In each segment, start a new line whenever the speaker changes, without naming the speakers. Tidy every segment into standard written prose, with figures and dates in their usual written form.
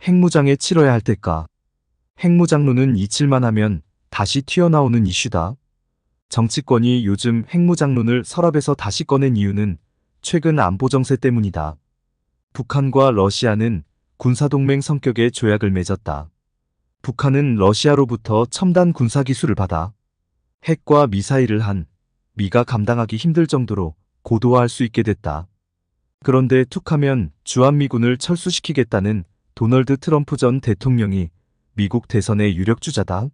핵무장에 치러야 할 때까? 핵무장론은 잊힐만 하면 다시 튀어나오는 이슈다. 정치권이 요즘 핵무장론을 서랍에서 다시 꺼낸 이유는 최근 안보 정세 때문이다. 북한과 러시아는 군사동맹 성격의 조약을 맺었다. 북한은 러시아로부터 첨단 군사기술을 받아 핵과 미사일을 한 미가 감당하기 힘들 정도로 고도화할 수 있게 됐다. 그런데 툭하면 주한미군을 철수시키겠다는 도널드 트럼프 전 대통령이 미국 대선의 유력주자다.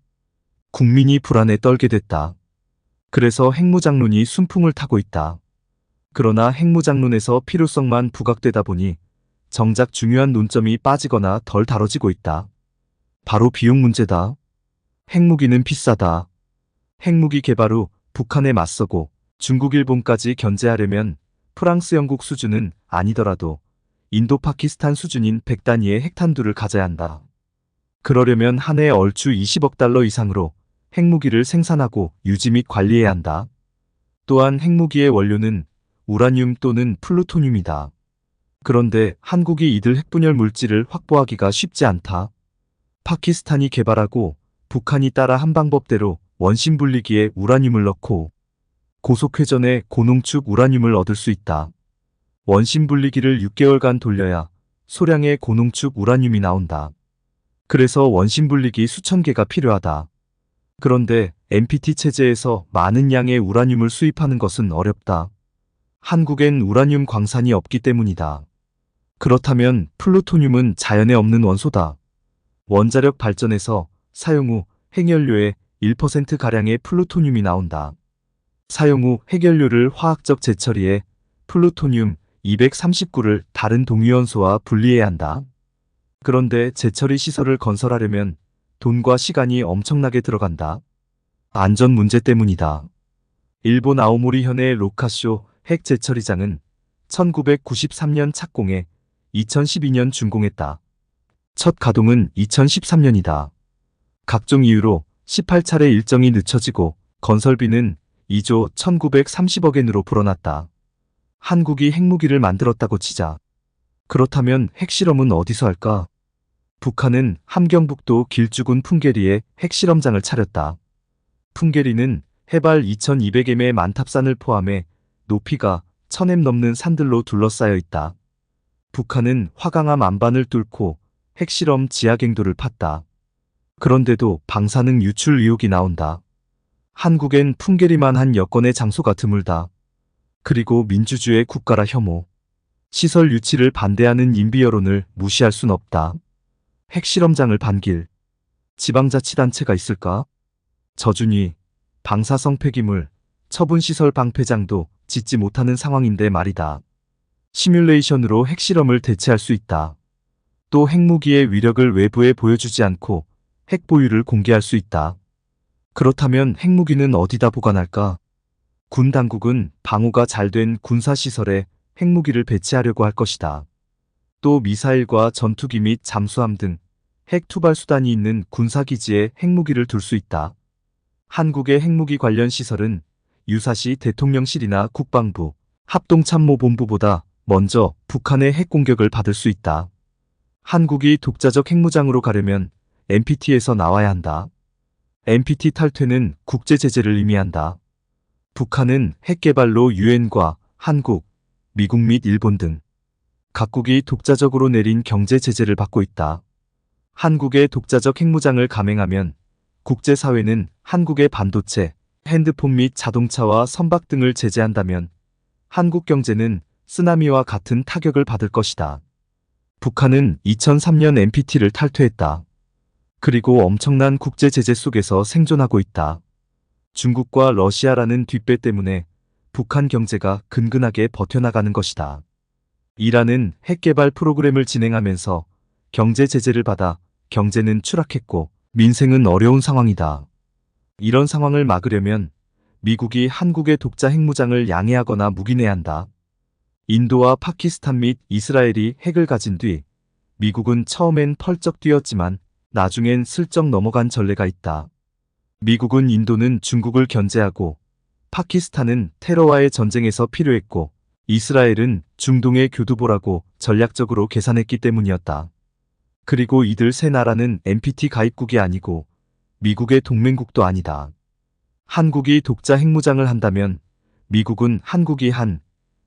국민이 불안에 떨게 됐다. 그래서 핵무장론이 순풍을 타고 있다. 그러나 핵무장론에서 필요성만 부각되다 보니 정작 중요한 논점이 빠지거나 덜 다뤄지고 있다. 바로 비용 문제다. 핵무기는 비싸다. 핵무기 개발 후 북한에 맞서고 중국, 일본까지 견제하려면 프랑스, 영국 수준은 아니더라도 인도, 파키스탄 수준인 100단위의 핵탄두를 가져야 한다. 그러려면 한 해 얼추 20억 달러 이상으로 핵무기를 생산하고 유지 및 관리해야 한다. 또한 핵무기의 원료는 우라늄 또는 플루토늄이다. 그런데 한국이 이들 핵분열 물질을 확보하기가 쉽지 않다. 파키스탄이 개발하고 북한이 따라 한 방법대로 원심 분리기에 우라늄을 넣고 고속회전에 고농축 우라늄을 얻을 수 있다. 원심 분리기를 6개월간 돌려야 소량의 고농축 우라늄이 나온다. 그래서 원심 분리기 수천 개가 필요하다. 그런데 NPT 체제에서 많은 양의 우라늄을 수입하는 것은 어렵다. 한국엔 우라늄 광산이 없기 때문이다. 그렇다면 플루토늄은 자연에 없는 원소다. 원자력 발전에서 사용 후 핵연료의 1%가량의 플루토늄이 나온다. 사용 후 핵연료를 화학적 재처리해 플루토늄 239를 다른 동위원소와 분리해야 한다. 그런데 재처리 시설을 건설하려면 돈과 시간이 엄청나게 들어간다. 안전 문제 때문이다. 일본 아오모리현의 로카쇼 핵 재처리장은 1993년 착공해 2012년 준공했다. 첫 가동은 2013년이다. 각종 이유로 18차례 일정이 늦춰지고 건설비는 2조 1930억엔으로 불어났다. 한국이 핵무기를 만들었다고 치자. 그렇다면 핵실험은 어디서 할까? 북한은 함경북도 길주군 풍계리에 핵실험장을 차렸다. 풍계리는 해발 2200m의 만탑산을 포함해 높이가 1000m 넘는 산들로 둘러싸여 있다. 북한은 화강암 안반을 뚫고 핵실험 지하갱도를 팠다. 그런데도 방사능 유출 의혹이 나온다. 한국엔 풍계리만 한 여건의 장소가 드물다. 그리고 민주주의 국가라 혐오. 시설 유치를 반대하는 인비 여론을 무시할 순 없다. 핵실험장을 반길 지방자치단체가 있을까? 저준위, 방사성 폐기물, 처분시설 방패장도 짓지 못하는 상황인데 말이다. 시뮬레이션으로 핵실험을 대체할 수 있다. 또 핵무기의 위력을 외부에 보여주지 않고 핵 보유를 공개할 수 있다. 그렇다면 핵무기는 어디다 보관할까? 군 당국은 방호가 잘 된 군사시설에 핵무기를 배치하려고 할 것이다. 또 미사일과 전투기 및 잠수함 등 핵 투발 수단이 있는 군사기지에 핵무기를 둘 수 있다. 한국의 핵무기 관련 시설은 유사시 대통령실이나 국방부, 합동참모본부보다 먼저 북한의 핵공격을 받을 수 있다. 한국이 독자적 핵무장으로 가려면 NPT에서 나와야 한다. NPT 탈퇴는 국제제재를 의미한다. 북한은 핵개발로 유엔과 한국, 미국 및 일본 등 각국이 독자적으로 내린 경제제재를 받고 있다. 한국의 독자적 핵무장을 감행하면 국제사회는 한국의 반도체, 핸드폰 및 자동차와 선박 등을 제재한다면 한국 경제는 쓰나미와 같은 타격을 받을 것이다. 북한은 2003년 NPT를 탈퇴했다. 그리고 엄청난 국제제재 속에서 생존하고 있다. 중국과 러시아라는 뒷배 때문에 북한 경제가 근근하게 버텨나가는 것이다. 이란은 핵개발 프로그램을 진행하면서 경제 제재를 받아 경제는 추락했고 민생은 어려운 상황이다. 이런 상황을 막으려면 미국이 한국의 독자 핵무장을 양해하거나 묵인해야 한다. 인도와 파키스탄 및 이스라엘이 핵을 가진 뒤 미국은 처음엔 펄쩍 뛰었지만 나중엔 슬쩍 넘어간 전례가 있다. 미국은 인도는 중국을 견제하고 파키스탄은 테러와의 전쟁에서 필요했고 이스라엘은 중동의 교두보라고 전략적으로 계산했기 때문이었다. 그리고 이들 세 나라는 NPT 가입국이 아니고 미국의 동맹국도 아니다. 한국이 독자 핵무장을 한다면 미국은 한국이 한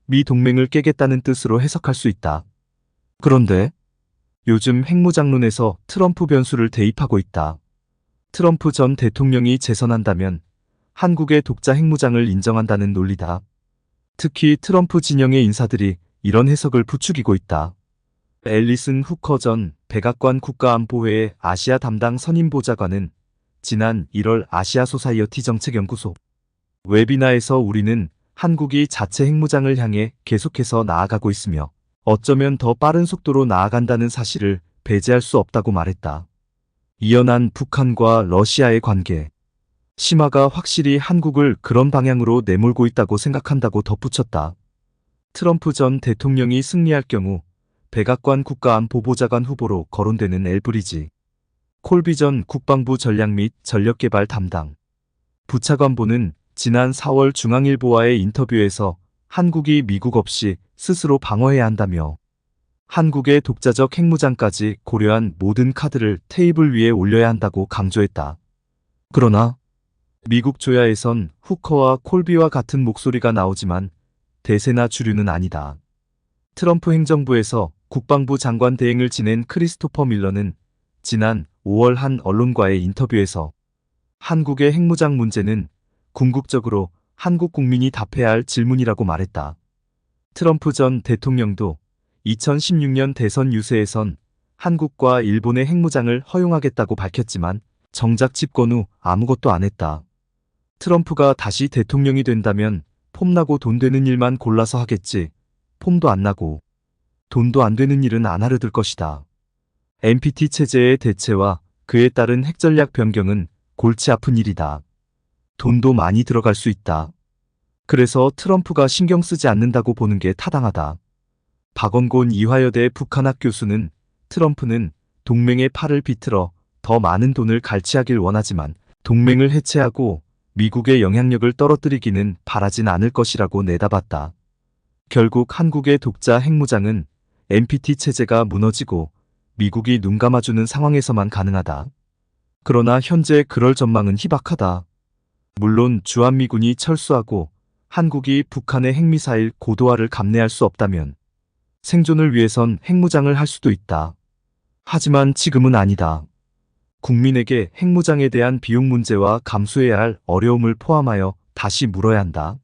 미 동맹을 깨겠다는 뜻으로 해석할 수 있다. 그런데 요즘 핵무장론에서 트럼프 변수를 대입하고 있다. 트럼프 전 대통령이 재선한다면 한국의 독자 핵무장을 인정한다는 논리다. 특히 트럼프 진영의 인사들이 이런 해석을 부추기고 있다. 앨리슨 후커 전 백악관 국가안보회의 아시아 담당 선임보좌관은 지난 1월 아시아 소사이어티 정책연구소 웨비나에서 우리는 한국이 자체 핵무장을 향해 계속해서 나아가고 있으며 어쩌면 더 빠른 속도로 나아간다는 사실을 배제할 수 없다고 말했다. 이연한 북한과 러시아의 관계. 심화가 확실히 한국을 그런 방향으로 내몰고 있다고 생각한다고 덧붙였다. 트럼프 전 대통령이 승리할 경우 백악관 국가안보보좌관 후보로 거론되는 엘브리지 콜비 전 국방부 전략 및 전력개발 담당 부차관보는 지난 4월 중앙일보와의 인터뷰에서 한국이 미국 없이 스스로 방어해야 한다며 한국의 독자적 핵무장까지 고려한 모든 카드를 테이블 위에 올려야 한다고 강조했다. 그러나 미국 조야에선 후커와 콜비와 같은 목소리가 나오지만 대세나 주류는 아니다. 트럼프 행정부에서 국방부 장관 대행을 지낸 크리스토퍼 밀러는 지난 5월 한 언론과의 인터뷰에서 한국의 핵무장 문제는 궁극적으로 한국 국민이 답해야 할 질문이라고 말했다. 트럼프 전 대통령도 2016년 대선 유세에선 한국과 일본의 핵무장을 허용하겠다고 밝혔지만 정작 집권 후 아무것도 안 했다. 트럼프가 다시 대통령이 된다면 폼나고 돈 되는 일만 골라서 하겠지. 폼도 안 나고 돈도 안 되는 일은 안 하려 들 것이다. NPT 체제의 대체와 그에 따른 핵전략 변경은 골치 아픈 일이다. 돈도 많이 들어갈 수 있다. 그래서 트럼프가 신경 쓰지 않는다고 보는 게 타당하다. 박원곤 이화여대 북한학 교수는 트럼프는 동맹의 팔을 비틀어 더 많은 돈을 갈취하길 원하지만 동맹을 해체하고 미국의 영향력을 떨어뜨리기는 바라진 않을 것이라고 내다봤다. 결국 한국의 독자 핵무장은 NPT 체제가 무너지고 미국이 눈 감아주는 상황에서만 가능하다. 그러나 현재 그럴 전망은 희박하다. 물론 주한미군이 철수하고 한국이 북한의 핵미사일 고도화를 감내할 수 없다면 생존을 위해선 핵무장을 할 수도 있다. 하지만 지금은 아니다. 국민에게 핵무장에 대한 비용 문제와 감수해야 할 어려움을 포함하여 다시 물어야 한다.